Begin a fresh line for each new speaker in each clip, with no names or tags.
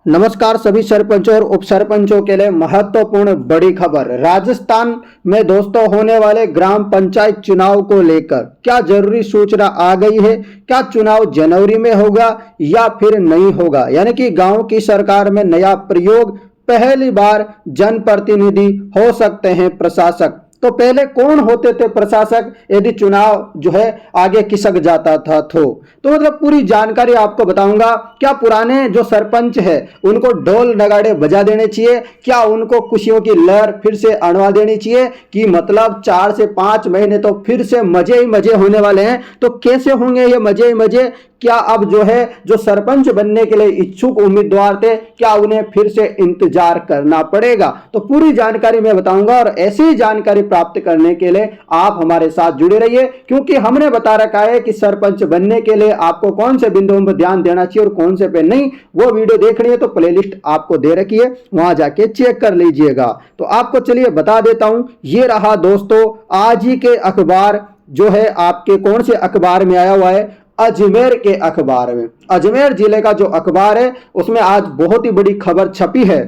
नमस्कार सभी सरपंचों और उप सरपंचों के लिए महत्वपूर्ण बड़ी खबर। राजस्थान में दोस्तों होने वाले ग्राम पंचायत चुनाव को लेकर क्या जरूरी सूचना आ गई है। क्या चुनाव जनवरी में होगा या फिर नहीं होगा, यानी कि गांव की सरकार में नया प्रयोग, पहली बार जनप्रतिनिधि हो सकते हैं प्रशासक। तो पहले कौन होते थे प्रशासक यदि चुनाव जो है आगे खिसक जाता था तो मतलब पूरी जानकारी आपको बताऊंगा। क्या पुराने जो सरपंच है उनको ढोल नगाड़े बजा देने चाहिए, क्या उनको खुशियों की लहर फिर से अणवा देनी चाहिए कि मतलब 4 से 5 महीने तो फिर से मजे ही मजे होने वाले हैं। तो कैसे होंगे ये मजे ही मजे, क्या अब जो है जो सरपंच बनने के लिए इच्छुक उम्मीदवार थे क्या उन्हें फिर से इंतजार करना पड़ेगा। तो पूरी जानकारी मैं बताऊंगा और ऐसी ही जानकारी प्राप्त करने के लिए आप हमारे साथ जुड़े रहिए, क्योंकि हमने बता रखा है कि सरपंच बनने के लिए आपको कौन से बिंदुओं पर ध्यान देना चाहिए और कौन से पे नहीं। वो वीडियो देखनी है तो प्लेलिस्ट आपको दे रखी है, वहां जाके चेक कर लीजिएगा। तो आपको चलिए बता देता हूं, ये रहा दोस्तों आज ही के अखबार जो है आपके कौन से अखबार में आया हुआ है, अजमेर के अखबार में। अजमेर जिले का जो अखबार है उसमें आज बहुत ही बड़ी खबर छपी है।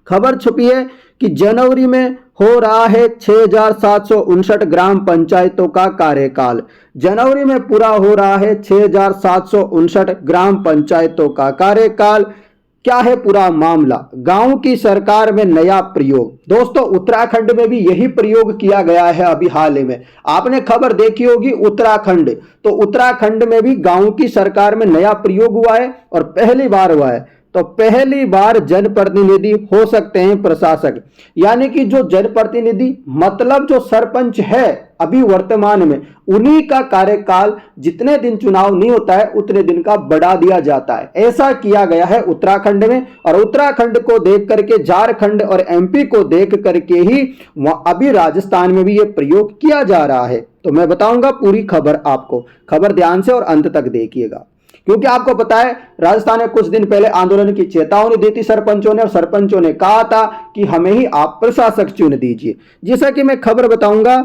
खबर छपी है कि जनवरी में हो रहा है 6759 ग्राम पंचायतों का कार्यकाल। जनवरी में पूरा हो रहा है 6759 ग्राम पंचायतों का कार्यकाल। क्या है पूरा मामला, गांव की सरकार में नया प्रयोग। दोस्तों उत्तराखंड में भी यही प्रयोग किया गया है। अभी हाल ही में आपने खबर देखी होगी उत्तराखंड, तो उत्तराखंड में भी गांव की सरकार में नया प्रयोग हुआ है और पहली बार हुआ है। तो पहली बार जनप्रतिनिधि हो सकते हैं प्रशासक, यानी कि जो जनप्रतिनिधि मतलब जो सरपंच है अभी वर्तमान में, उन्हीं का कार्यकाल जितने दिन चुनाव नहीं होता है उतने दिन का बढ़ा दिया जाता है। ऐसा किया गया है उत्तराखंड में, और उत्तराखंड को देख करके झारखंड और एमपी को देख करके ही अभी राजस्थान में भी यह प्रयोग किया जा रहा है। तो मैं बताऊंगा पूरी खबर आपको, खबर ध्यान से और अंत तक देखिएगा, क्योंकि आपको पता है राजस्थान में कुछ दिन पहले आंदोलन की चेतावनी दी थी सरपंचों ने, और सरपंचों ने कहा था कि हमें ही आप प्रशासक चुन दीजिए। जैसा कि मैं खबर बताऊंगा,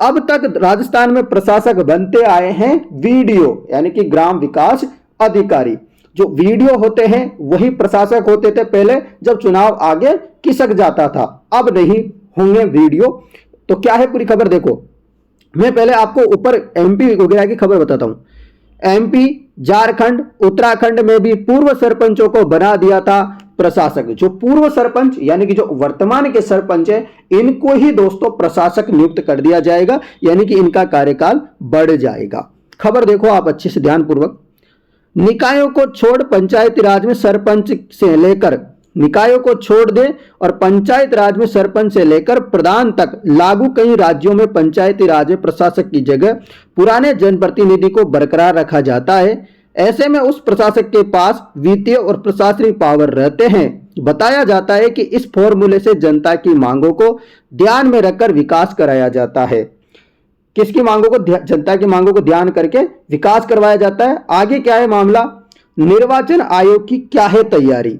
अब तक राजस्थान में प्रशासक बनते आए हैं वीडीओ, यानी कि ग्राम विकास अधिकारी। जो वीडीओ होते हैं वही प्रशासक होते थे पहले जब चुनाव आगे खिसक जाता था, अब नहीं होंगे वीडियो। तो क्या है पूरी खबर देखो। मैं पहले आपको ऊपर एमपी वगैरह की खबर बताता हूं। एमपी, झारखंड, उत्तराखंड में भी पूर्व सरपंचों को बना दिया था प्रशासक। जो पूर्व सरपंच यानी कि जो वर्तमान के सरपंच है इनको ही दोस्तों प्रशासक नियुक्त कर दिया जाएगा, यानी कि इनका कार्यकाल बढ़ जाएगा। खबर देखो आप अच्छे से ध्यानपूर्वक। निकायों को छोड़ पंचायती राज में सरपंच से लेकर, निकायों को छोड़ दे और पंचायत राज में सरपंच से लेकर प्रधान तक लागू कई राज्यों में पंचायती राज में प्रशासक की जगह पुराने जनप्रतिनिधि को बरकरार रखा जाता है। ऐसे में उस प्रशासक के पास वित्तीय और प्रशासनिक पावर रहते हैं। बताया जाता है कि इस फॉर्मूले से जनता की मांगों को ध्यान में रखकर विकास कराया जाता है। किसकी मांगों को? जनता की मांगों को ध्यान करके विकास करवाया जाता है। आगे क्या है मामला, निर्वाचन आयोग की क्या है तैयारी।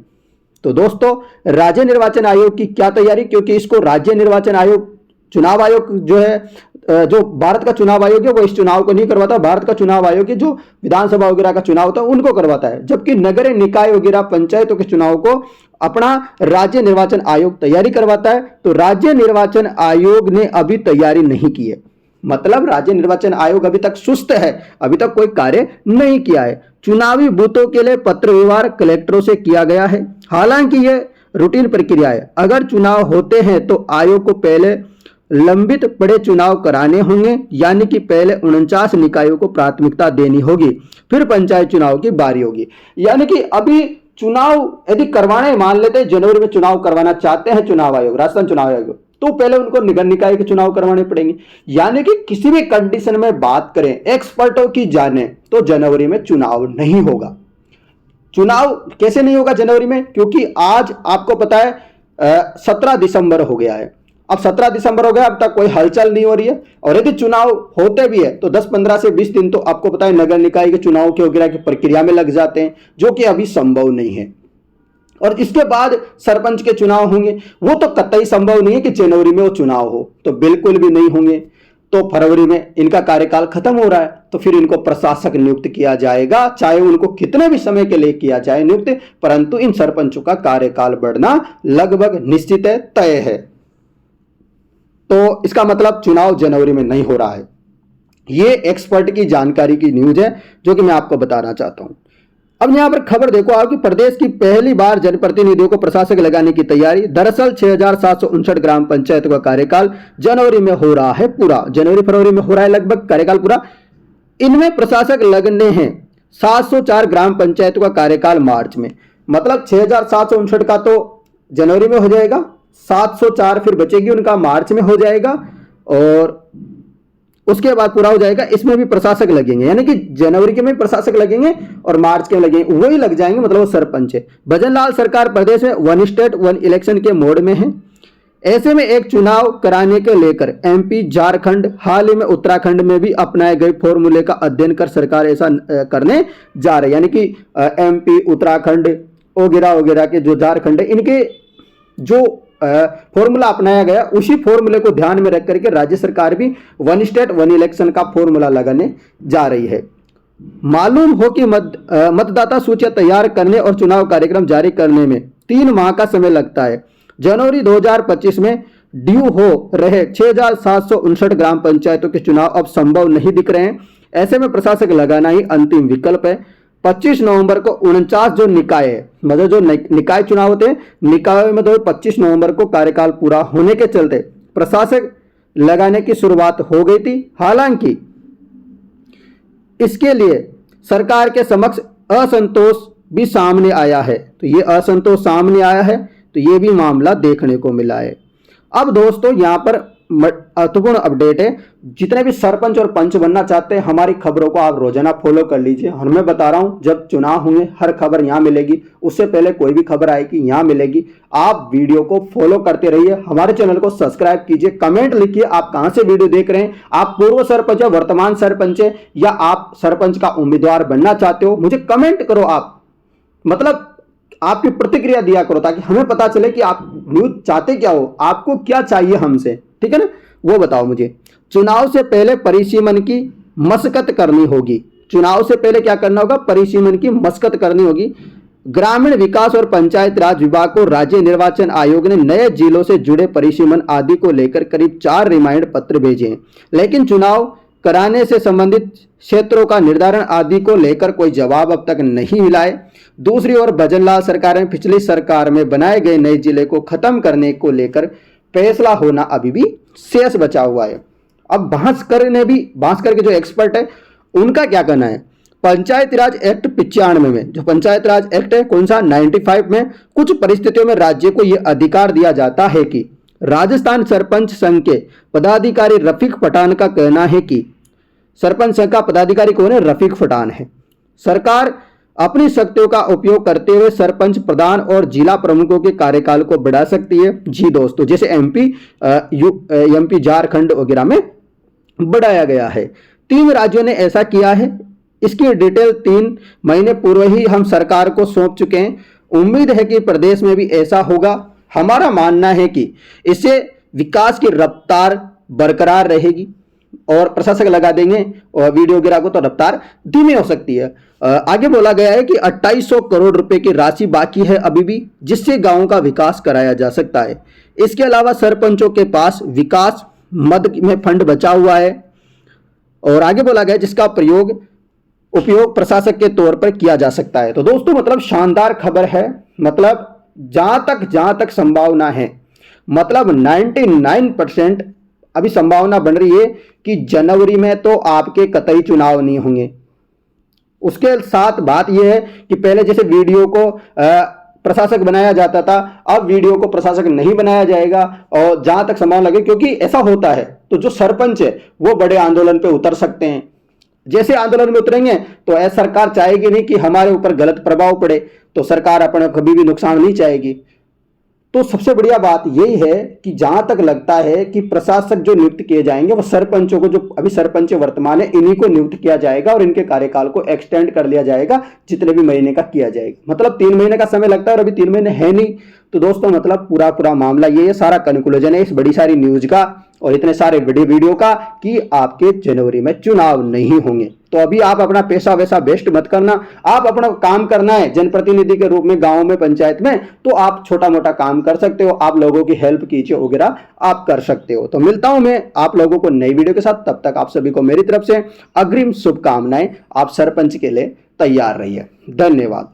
तो दोस्तों राज्य निर्वाचन आयोग की क्या तैयारी, क्योंकि इसको राज्य निर्वाचन आयोग, चुनाव आयोग जो है, जो भारत का चुनाव आयोग है वो इस चुनाव को नहीं करवाता। भारत का चुनाव आयोग है जो विधानसभा वगैरह का चुनाव होता है उनको करवाता है, जबकि नगर निकाय वगैरह पंचायतों के चुनाव को अपना राज्य निर्वाचन आयोग तैयारी करवाता है। तो राज्य निर्वाचन आयोग ने अभी तैयारी नहीं की है, मतलब राज्य निर्वाचन आयोग अभी तक सुस्त है, अभी तक कोई कार्य नहीं किया है। चुनावी बूथों के लिए पत्र व्यवहार कलेक्टरों से किया गया है। हालांकि यह रूटीन प्रक्रिया है। अगर चुनाव होते हैं तो आयोग को पहले लंबित पड़े चुनाव कराने होंगे, यानी कि पहले 49 निकायों को प्राथमिकता देनी होगी, फिर पंचायत चुनाव की बारी होगी। यानी कि अभी चुनाव यदि करवाने, मान लेते हैं जनवरी में चुनाव करवाना चाहते हैं चुनाव आयोग, राजस्थान चुनाव आयोग, तो पहले उनको निगम निकाय के चुनाव करवाने पड़ेंगे। यानी कि किसी भी कंडीशन में बात करें, एक्सपर्टों की जाने तो जनवरी में चुनाव नहीं होगा। चुनाव कैसे नहीं होगा जनवरी में? क्योंकि आज आपको पता है 17 दिसंबर हो गया है। अब 17 दिसंबर हो गया, अब तक कोई हलचल नहीं हो रही है। और यदि चुनाव होते भी है तो 10-15 से 20 दिन तो आपको पता है नगर निकाय के चुनाव के वगैरह की प्रक्रिया में लग जाते हैं, जो कि अभी संभव नहीं है। और इसके बाद सरपंच के चुनाव होंगे, वो तो कतई संभव नहीं है कि जनवरी में वो चुनाव हो, तो बिल्कुल भी नहीं होंगे। तो फरवरी में इनका कार्यकाल खत्म हो रहा है, तो फिर इनको प्रशासक नियुक्त किया जाएगा, चाहे उनको कितने भी समय के लिए किया जाए नियुक्त, परंतु इन सरपंचों का कार्यकाल बढ़ना लगभग निश्चित है, तय है। तो इसका मतलब चुनाव जनवरी में नहीं हो रहा है। ये एक्सपर्ट की जानकारी की न्यूज है जो कि मैं आपको बताना चाहता हूं। अब यहां पर खबर देखो आपकी, प्रदेश की पहली बार जनप्रतिनिधियों को प्रशासक लगाने की तैयारी। दरअसल 6759 ग्राम पंचायतों का कार्यकाल जनवरी में हो रहा है पूरा, जनवरी फरवरी में हो रहा है लगभग कार्यकाल पूरा। इनमें प्रशासक लगने हैं 704 ग्राम पंचायतों का कार्यकाल मार्च में, मतलब 6759 का तो जनवरी में हो जाएगा, 704 फिर बचेगी उनका मार्च में हो जाएगा, और उसके बाद पूरा हो जाएगा। इसमें भी प्रशासक लगेंगे, यानी कि जनवरी के में प्रशासक लगेंगे और मार्च के में लगेंगे, वही लग जाएंगे, मतलब वो सरपंच है। भजनलाल सरकार प्रदेश में वन स्टेट वन इलेक्शन के मोड में है। ऐसे में एक चुनाव कराने के लेकर एमपी, झारखंड, हाल ही में उत्तराखंड में भी अपनाए गए फॉर्मूले का अध्ययन कर सरकार ऐसा करने जा रही है। यानी कि एमपी, उत्तराखंड वगैरह वगैरह के जो झारखंड है, इनके जो फॉर्मूला अपनाया गया, उसी फॉर्मूले को ध्यान में रख करके राज्य सरकार भी वन स्टेट वन इलेक्शन का फॉर्मूला लगाने जा रही है। मालूम हो कि मतदाता सूचियां तैयार करने और चुनाव कार्यक्रम जारी करने में 3 माह का समय लगता है। जनवरी 2025 में ड्यू हो रहे 6759 ग्राम पंचायतों के चुनाव अब संभव नहीं दिख रहे हैं। ऐसे में प्रशासक लगाना ही अंतिम विकल्प है। 25 नवंबर को 49 जो निकाय है, मतलब जो निकाय चुनाव होते हैं, निकाय में तो 25 नवंबर को कार्यकाल पूरा होने के चलते प्रशासक लगाने की शुरुआत हो गई थी। हालांकि इसके लिए सरकार के समक्ष असंतोष भी सामने आया है। तो ये असंतोष सामने आया है, तो ये भी मामला देखने को मिला है। अब दोस्तों यहाँ पर महत्वपूर्ण अपडेट है, जितने भी सरपंच और पंच बनना चाहते हैं हमारी खबरों को आप रोजाना फॉलो कर लीजिए। और मैं बता रहा हूं, जब चुनाव होंगे हर खबर यहाँ मिलेगी, उससे पहले कोई भी खबर आएगी यहाँ मिलेगी। आप वीडियो को फॉलो करते रहिए, हमारे चैनल को सब्सक्राइब कीजिए, कमेंट लिखिए आप कहां से वीडियो देख रहे हैं, आप पूर्व सरपंच है, वर्तमान सरपंच है, या आप सरपंच का उम्मीदवार बनना चाहते हो, मुझे कमेंट करो। आप मतलब आपकी प्रतिक्रिया दिया करो, ताकि हमें पता चले कि आप न्यूज चाहते क्या हो, आपको क्या चाहिए हमसे, ठीक है ना, वो बताओ मुझे। चुनाव से पहले परिसीमन की मशक्कत करनी होगी। चुनाव से पहले क्या करना होगा? परिसीमन की मशक्कत करनी होगी। ग्रामीण विकास और पंचायत राज विभाग को राज्य निर्वाचन आयोग ने नए जिलों से जुड़े परिसीमन आदि को लेकर करीब 4 रिमाइंड पत्र भेजे हैं, लेकिन चुनाव कराने से संबंधित क्षेत्रों का निर्धारण आदि को लेकर कोई जवाब अब तक नहीं मिला है। दूसरी ओर भजनलाल सरकार में पिछली सरकार में बनाए गए नए जिले को खत्म करने को लेकर फैसला होना अभी भी शेष बचा हुआ है। अब भास्कर के जो एक्सपर्ट है उनका क्या कहना है? पंचायती राज एक्ट 95 में, जो पंचायत राज एक्ट है कौन सा 95 में, कुछ परिस्थितियों में राज्य को यह अधिकार दिया जाता है कि राजस्थान सरपंच संघ के पदाधिकारी रफीक पठान का कहना है कि सरपंच संघ का पदाधिकारी कौन है? रफीक पठान है। सरकार अपनी शक्तियों का उपयोग करते हुए सरपंच, प्रधान और जिला प्रमुखों के कार्यकाल को बढ़ा सकती है। जी दोस्तों, जैसे एमपी, झारखंड वगैरह में बढ़ाया गया है। 3 राज्यों ने ऐसा किया है। इसकी डिटेल 3 महीने पूर्व ही हम सरकार को सौंप चुके हैं। उम्मीद है कि प्रदेश में भी ऐसा होगा। हमारा मानना है कि इससे विकास की रफ्तार बरकरार रहेगी और प्रशासक लगा देंगे और वीडियो वगैरह को तो रफ्तार धीमी हो सकती है। आगे बोला गया है कि 2800 करोड़ रुपए की राशि बाकी है अभी भी, जिससे गांवों का विकास कराया जा सकता है। इसके अलावा सरपंचों के पास विकास मद में फंड बचा हुआ है और आगे बोला गया जिसका उपयोग प्रशासक के तौर पर किया जा सकता है। तो दोस्तों मतलब शानदार खबर है। मतलब जहां तक संभावना है, मतलब 99% अभी संभावना बन रही है कि जनवरी में तो आपके कतई चुनाव नहीं होंगे। उसके साथ बात यह है कि पहले जैसे वीडियो को प्रशासक बनाया जाता था, अब वीडियो को प्रशासक नहीं बनाया जाएगा। और जहां तक संभावना लगे, क्योंकि ऐसा होता है तो जो सरपंच है वो बड़े आंदोलन पे उतर सकते हैं। जैसे आंदोलन में उतरेंगे तो ऐसा सरकार चाहेगी नहीं कि हमारे ऊपर गलत प्रभाव पड़े, तो सरकार अपना कभी भी नुकसान नहीं चाहेगी। तो सबसे बढ़िया बात यही है कि जहां तक लगता है कि प्रशासक जो नियुक्त किए जाएंगे वो सरपंचों को, जो अभी सरपंच वर्तमान है, इन्हीं को नियुक्त किया जाएगा और इनके कार्यकाल को एक्सटेंड कर लिया जाएगा जितने भी महीने का किया जाएगा। मतलब 3 महीने का समय लगता है और अभी 3 महीने है नहीं, तो दोस्तों मतलब पूरा मामला ये सारा कंक्लूजन है इस बड़ी सारी न्यूज का और इतने सारे वीडियो का कि आपके जनवरी में चुनाव नहीं होंगे। तो अभी आप अपना पैसा वैसा वेस्ट मत करना, आप अपना काम करना है जनप्रतिनिधि के रूप में गांव में पंचायत में, तो आप छोटा मोटा काम कर सकते हो, आप लोगों की हेल्प कीजिए वगैरह आप कर सकते हो। तो मिलता हूं मैं आप लोगों को नई वीडियो के साथ, तब तक आप सभी को मेरी तरफ से अग्रिम शुभकामनाएं। आप सरपंच के लिए तैयार रहिए। धन्यवाद।